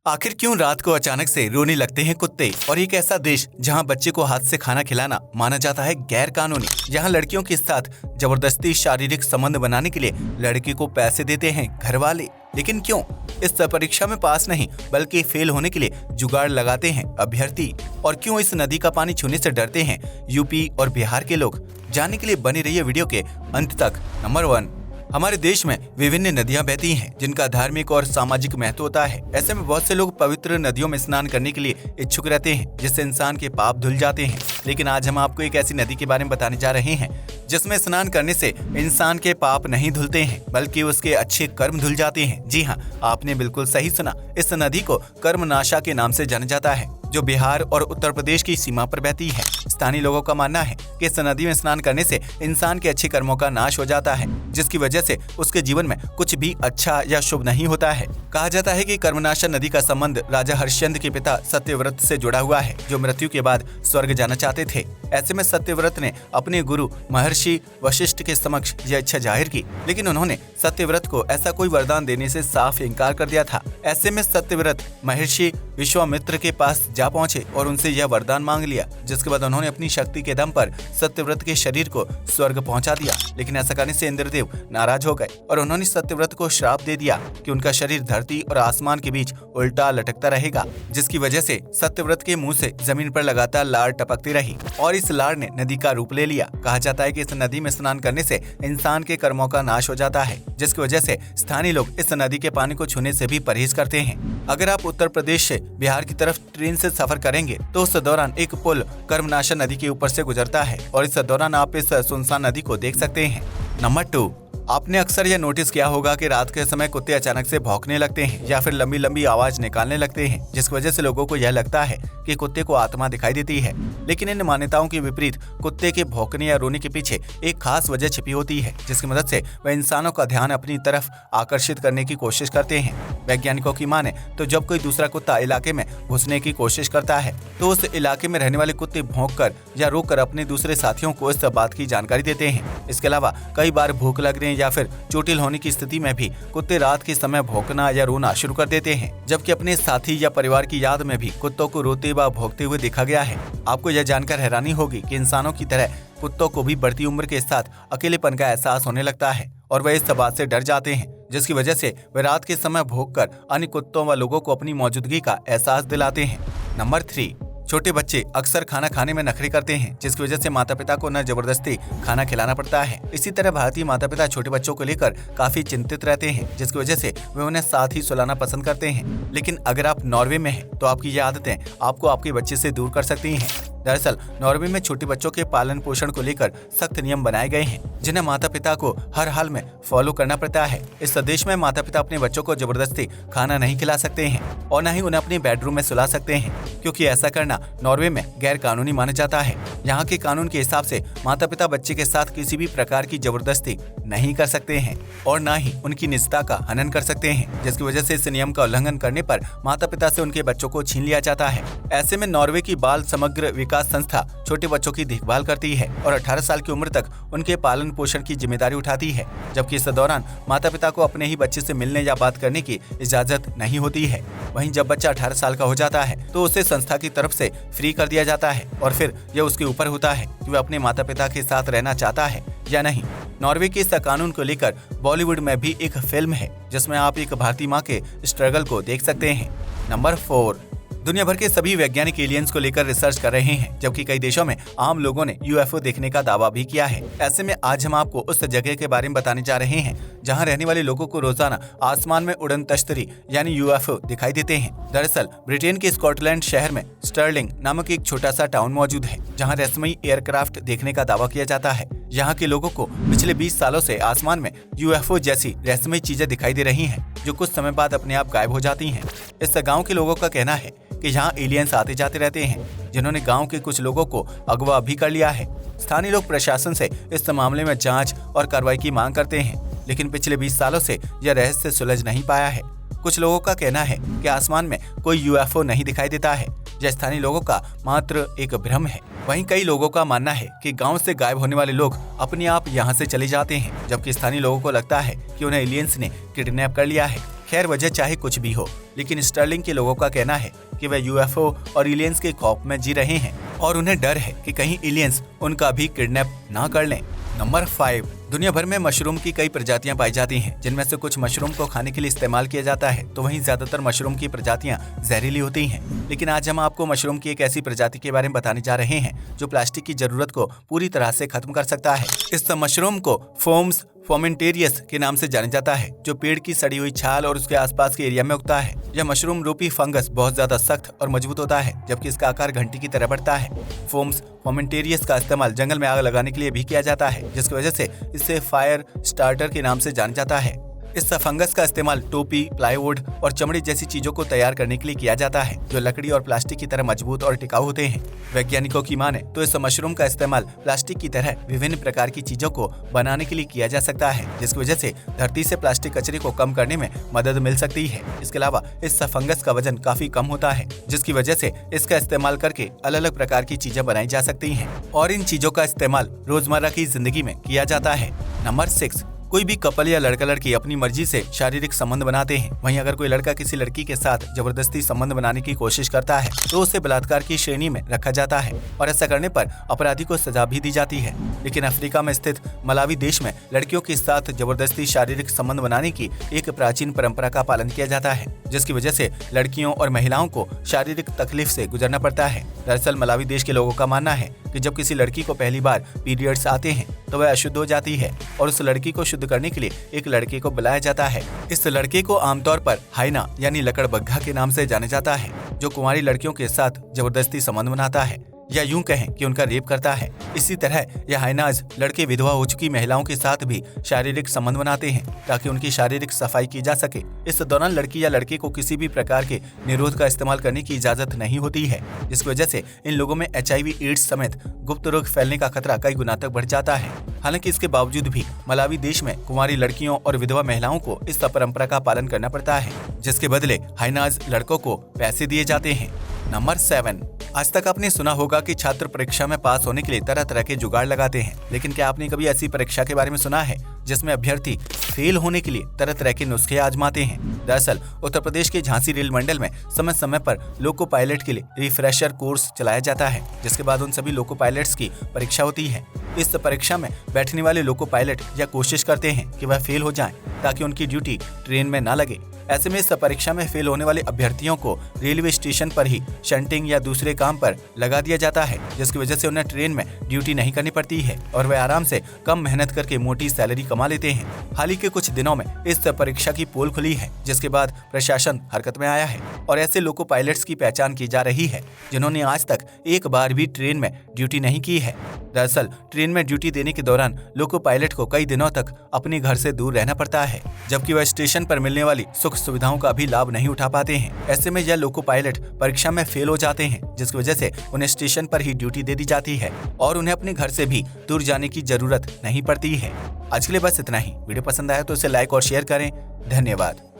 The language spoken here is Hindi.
आखिर क्यों रात को अचानक से रोने लगते हैं कुत्ते? और एक ऐसा देश जहां बच्चे को हाथ से खाना खिलाना माना जाता है गैर कानूनी, जहां लड़कियों के साथ जबरदस्ती शारीरिक संबंध बनाने के लिए लड़की को पैसे देते हैं घर वाले। लेकिन क्यों इस परीक्षा में पास नहीं बल्कि फेल होने के लिए जुगाड़ लगाते हैं अभ्यर्थी? और क्यों इस नदी का पानी छूने से डरते हैं यूपी और बिहार के लोग? जानने के लिए बने रहिए वीडियो के अंत तक। नंबर 1, हमारे देश में विभिन्न नदियां बहती हैं जिनका धार्मिक और सामाजिक महत्व होता है। ऐसे में बहुत से लोग पवित्र नदियों में स्नान करने के लिए इच्छुक रहते हैं जिससे इंसान के पाप धुल जाते हैं। लेकिन आज हम आपको एक ऐसी नदी के बारे में बताने जा रहे हैं जिसमें स्नान करने से इंसान के पाप नहीं धुलते हैं बल्कि उसके अच्छे कर्म धुल जाते हैं। जी हाँ, आपने बिल्कुल सही सुना। इस नदी को कर्मनाशा के नाम से जाना जाता है जो बिहार और उत्तर प्रदेश की सीमा पर बहती है। स्थानीय लोगों का मानना है कि इस नदी में स्नान करने से इंसान के अच्छे कर्मों का नाश हो जाता है जिसकी वजह से उसके जीवन में कुछ भी अच्छा या शुभ नहीं होता है। कहा जाता है कि कर्मनाशा नदी का संबंध राजा हरिश्चंद्र के पिता सत्यव्रत से जुड़ा हुआ है जो मृत्यु के बाद स्वर्ग जाना चाहते थे। ऐसे में सत्यव्रत ने अपने गुरु महर्षि वशिष्ठ के समक्ष यह इच्छा जाहिर की, लेकिन उन्होंने सत्यव्रत को ऐसा कोई वरदान देने से साफ इनकार कर दिया था। ऐसे में सत्यव्रत महर्षि विश्वामित्र के पास जा पहुंचे और उनसे यह वरदान मांग लिया, जिसके बाद उन्होंने अपनी शक्ति के दम पर सत्यव्रत के शरीर को स्वर्ग पहुंचा दिया। लेकिन ऐसा करने से इंद्रदेव नाराज हो गए और उन्होंने सत्यव्रत को श्राप दे दिया कि उनका शरीर धरती और आसमान के बीच उल्टा लटकता रहेगा, जिसकी वजह से सत्यव्रत के मुंह से जमीन पर लगातार लार टपकती रही और इस लार ने नदी का रूप ले लिया। कहा जाता है कि इस नदी में स्नान करने से इंसान के कर्मों का नाश हो जाता है, जिसकी वजह से स्थानीय लोग इस नदी के पानी को छूने से भी परहेज करते हैं। अगर आप उत्तर प्रदेश से बिहार की तरफ ट्रेन से सफर करेंगे तो उस दौरान एक पुल कर्मनाशा नदी के ऊपर से गुजरता है और इस दौरान आप इस सुनसान नदी को देख सकते हैं। नंबर 2, आपने अक्सर यह नोटिस किया होगा कि रात के समय कुत्ते अचानक से भौंकने लगते हैं या फिर लंबी लंबी आवाज निकालने लगते हैं, जिसकी वजह से लोगों को यह लगता है कि कुत्ते को आत्मा दिखाई देती है। लेकिन इन मान्यताओं के विपरीत कुत्ते के भौंकने या रोने के पीछे एक खास वजह छिपी होती है जिसकी मदद से वह इंसानों का ध्यान अपनी तरफ आकर्षित करने की कोशिश करते हैं। वैज्ञानिकों की माने तो जब कोई दूसरा कुत्ता इलाके में घुसने की कोशिश करता है तो उस इलाके में रहने वाले कुत्ते भौंक कर या रोक कर अपने दूसरे साथियों को इस बात की जानकारी देते हैं। इसके अलावा कई बार भूख लगने या फिर चोटिल होने की स्थिति में भी कुत्ते रात के समय भौंकना या रोना शुरू कर देते हैं, जबकि अपने साथी या परिवार की याद में भी कुत्तों को रोते व भौंकते हुए देखा गया है। आपको यह जानकर हैरानी होगी कि इंसानों की तरह कुत्तों को भी बढ़ती उम्र के साथ अकेलेपन का एहसास होने लगता है और वह इस बात से डर जाते हैं, जिसकी वजह से वे रात के समय भौंककर अन्य कुत्तों व लोगों को अपनी मौजूदगी का एहसास दिलाते हैं। नंबर 3, छोटे बच्चे अक्सर खाना खाने में नखरे करते हैं जिसकी वजह से माता पिता को न जबरदस्ती खाना खिलाना पड़ता है। इसी तरह भारतीय माता पिता छोटे बच्चों को लेकर काफी चिंतित रहते हैं जिसकी वजह से वे उन्हें साथ ही सुलाना पसंद करते हैं। लेकिन अगर आप नॉर्वे में हैं तो आपकी ये आदतें आपको आपके बच्चे से दूर कर सकती हैं। दरअसल नॉर्वे में छोटे बच्चों के पालन पोषण को लेकर सख्त नियम बनाए गए हैं जिन्हें माता पिता को हर हाल में फॉलो करना पड़ता है। इस देश में माता पिता अपने बच्चों को जबरदस्ती खाना नहीं खिला सकते हैं और न ही उन्हें अपने बेडरूम में सुला सकते हैं, क्योंकि ऐसा करना नॉर्वे में गैर कानूनी माना जाता है। यहाँ के कानून के हिसाब से माता पिता बच्चे के साथ किसी भी प्रकार की जबरदस्ती नहीं कर सकते हैं और न ही उनकी निजता का हनन कर सकते हैं, जिसकी वजह से इस नियम का उल्लंघन करने पर माता पिता से उनके बच्चों को छीन लिया जाता है। ऐसे में नॉर्वे की बाल समग्र विकास संस्था छोटे बच्चों की देखभाल करती है और 18 साल की उम्र तक उनके पालन पोषण की जिम्मेदारी उठाती है, जबकि इस दौरान माता पिता को अपने ही बच्चे से मिलने या बात करने की इजाजत नहीं होती है। वहीं जब बच्चा 18 साल का हो जाता है तो उसे संस्था की तरफ से फ्री कर दिया जाता है और फिर यह उसके ऊपर होता है कि वह अपने माता पिता के साथ रहना चाहता है या नहीं। नॉर्वे के इस कानून को लेकर बॉलीवुड में भी एक फिल्म है जिसमें आप एक भारतीय माँ के स्ट्रगल को देख सकते हैं। नंबर 4, दुनिया भर के सभी वैज्ञानिक एलियंस को लेकर रिसर्च कर रहे हैं, जबकि कई देशों में आम लोगों ने यूएफओ देखने का दावा भी किया है। ऐसे में आज हम आपको उस जगह के बारे में बताने जा रहे हैं जहां रहने वाले लोगों को रोजाना आसमान में उड़न तश्तरी यानी यूएफओ दिखाई देते हैं। दरअसल ब्रिटेन के स्कॉटलैंड शहर में स्टर्लिंग नामक एक छोटा सा टाउन मौजूद है जहाँ रहस्यमयी एयरक्राफ्ट देखने का दावा किया जाता है। यहाँ के लोगों को पिछले 20 सालों से आसमान में यूएफओ जैसी रहस्यमयी चीजें दिखाई दे रही हैं, जो कुछ समय बाद अपने आप गायब हो जाती हैं। इस गांव के लोगों का कहना है कि यहाँ एलियंस आते जाते रहते हैं, जिन्होंने गांव के कुछ लोगों को अगवा भी कर लिया है। स्थानीय लोग प्रशासन से इस मामले में जांच और कार्रवाई की मांग करते हैं, लेकिन पिछले 20 सालों से यह रहस्य सुलझ नहीं पाया है। कुछ लोगों का कहना है कि आसमान में कोई यूएफओ नहीं दिखाई देता है, यह स्थानीय लोगों का मात्र एक भ्रम है। वहीं कई लोगों का मानना है कि गांव से गायब होने वाले लोग अपने आप यहां से चले जाते हैं, जबकि स्थानीय लोगों को लगता है कि उन्हें एलियंस ने किडनैप कर लिया है। खैर, वजह चाहे कुछ भी हो, लेकिन स्टर्लिंग के लोगों का कहना है कि वे यूएफओ और एलियंस के खौफ में जी रहे हैं और उन्हें डर है कि कहीं एलियंस उनका भी किडनैप ना कर लें। नंबर 5, दुनिया भर में मशरूम की कई प्रजातियां पाई जाती हैं, जिनमें से कुछ मशरूम को खाने के लिए इस्तेमाल किया जाता है, तो वहीं ज्यादातर मशरूम की प्रजातियां जहरीली होती हैं। लेकिन आज हम आपको मशरूम की एक ऐसी प्रजाति के बारे में बताने जा रहे हैं जो प्लास्टिक की जरूरत को पूरी तरह से खत्म कर सकता है। इस मशरूम को फोम्स फोमेंटेरियस के नाम से जाना जाता है, जो पेड़ की सड़ी हुई छाल और उसके आसपास के एरिया में उगता है। यह मशरूम रूपी फंगस बहुत ज्यादा सख्त और मजबूत होता है, जबकि इसका आकार घंटी की तरह बढ़ता है। फोम्स फोमेंटेरियस का इस्तेमाल जंगल में आग लगाने के लिए भी किया जाता है, जिसकी वजह से इसे फायर स्टार्टर के नाम से जाना जाता है। इस फंगस का इस्तेमाल टोपी, प्लाईवुड और चमड़ी जैसी चीजों को तैयार करने के लिए किया जाता है, जो लकड़ी और प्लास्टिक की तरह मजबूत और टिकाऊ होते हैं। वैज्ञानिकों की माने तो इस मशरूम का इस्तेमाल प्लास्टिक की तरह विभिन्न प्रकार की चीजों को बनाने के लिए किया जा सकता है, जिसकी वजह से धरती से प्लास्टिक कचरे को कम करने में मदद मिल सकती है। इसके अलावा इस फंगस का वजन काफी कम होता है, जिसकी वजह से इसका इस्तेमाल करके अलग अलग प्रकार की चीजें बनाई जा सकती हैं और इन चीजों का इस्तेमाल रोजमर्रा की जिंदगी में किया जाता है। नंबर 6, कोई भी कपल या लड़का लड़की अपनी मर्जी से शारीरिक संबंध बनाते हैं। वहीं अगर कोई लड़का किसी लड़की के साथ जबरदस्ती संबंध बनाने की कोशिश करता है तो उसे बलात्कार की श्रेणी में रखा जाता है और ऐसा करने पर अपराधी को सजा भी दी जाती है। लेकिन अफ्रीका में स्थित मलावी देश में लड़कियों के साथ जबरदस्ती शारीरिक संबंध बनाने की एक प्राचीन परंपरा का पालन किया जाता है, जिसकी वजह से लड़कियों और महिलाओं को शारीरिक तकलीफ से गुजरना पड़ता है। दरअसल मलावी देश के लोगों का मानना है कि जब किसी लड़की को पहली बार पीरियड्स आते हैं तो वह अशुद्ध हो जाती है और उस लड़की को शुद्ध करने के लिए एक लड़के को बुलाया जाता है। इस लड़के को आमतौर पर हाइना यानी लकड़बग्घा के नाम से जाना जाता है, जो कुंवारी लड़कियों के साथ जबरदस्ती संबंध बनाता है या यूं कहें कि उनका रेप करता है। इसी तरह यह हाइनाज लड़के विधवा हो चुकी महिलाओं के साथ भी शारीरिक संबंध बनाते हैं ताकि उनकी शारीरिक सफाई की जा सके। इस दौरान लड़की या लड़के को किसी भी प्रकार के निरोध का इस्तेमाल करने की इजाजत नहीं होती है, जिसकी वजह से इन लोगों में HIV एड्स समेत गुप्त रोग फैलने का खतरा कई गुना तक बढ़ जाता है। हालांकि इसके बावजूद भी मलावी देश में कुंवारी लड़कियों और विधवा महिलाओं को इस परंपरा का पालन करना पड़ता है, जिसके बदले हाइनाज लड़कों को पैसे दिए जाते हैं। नंबर 7, आज तक आपने सुना होगा कि छात्र परीक्षा में पास होने के लिए तरह तरह के जुगाड़ लगाते हैं, लेकिन क्या आपने कभी ऐसी परीक्षा के बारे में सुना है जिसमें अभ्यर्थी फेल होने के लिए तरह तरह के नुस्खे आजमाते हैं? दरअसल उत्तर प्रदेश के झांसी रेल मंडल में समय समय पर लोको पायलट के लिए रिफ्रेशर कोर्स चलाया जाता है, जिसके बाद उन सभी लोको पायलट्स की परीक्षा होती है। इस परीक्षा में बैठने वाले लोको पायलट यह कोशिश करते हैं कि वह फेल हो जाएं ताकि उनकी ड्यूटी ट्रेन में ना लगे। ऐसे में इस परीक्षा में फेल होने वाले अभ्यर्थियों को रेलवे स्टेशन पर ही शंटिंग या दूसरे काम पर लगा दिया जाता है, जिसकी वजह से उन्हें ट्रेन में ड्यूटी नहीं करनी पड़ती है और वे आराम से कम मेहनत करके मोटी सैलरी कमा लेते हैं। हाल ही के कुछ दिनों में इस परीक्षा की पोल खुली है, जिसके बाद प्रशासन हरकत में आया है और ऐसे लोको पायलट्स की पहचान की जा रही है जिन्होंने आज तक एक बार भी ट्रेन में ड्यूटी नहीं की है। दरअसल ट्रेन में ड्यूटी देने के दौरान लोको पायलट को कई दिनों तक अपने घर से दूर रहना पड़ता है, जबकि वह स्टेशन पर मिलने वाली सुख सुविधाओं का भी लाभ नहीं उठा पाते हैं। ऐसे में यह लोको पायलट परीक्षा में फेल हो जाते हैं, जिसकी वजह से उन्हें स्टेशन पर ही ड्यूटी दे दी जाती है और उन्हें अपने घर से भी दूर जाने की जरूरत नहीं पड़ती है। आज के लिए बस इतना ही। वीडियो पसंद आया तो इसे लाइक और शेयर करें। धन्यवाद।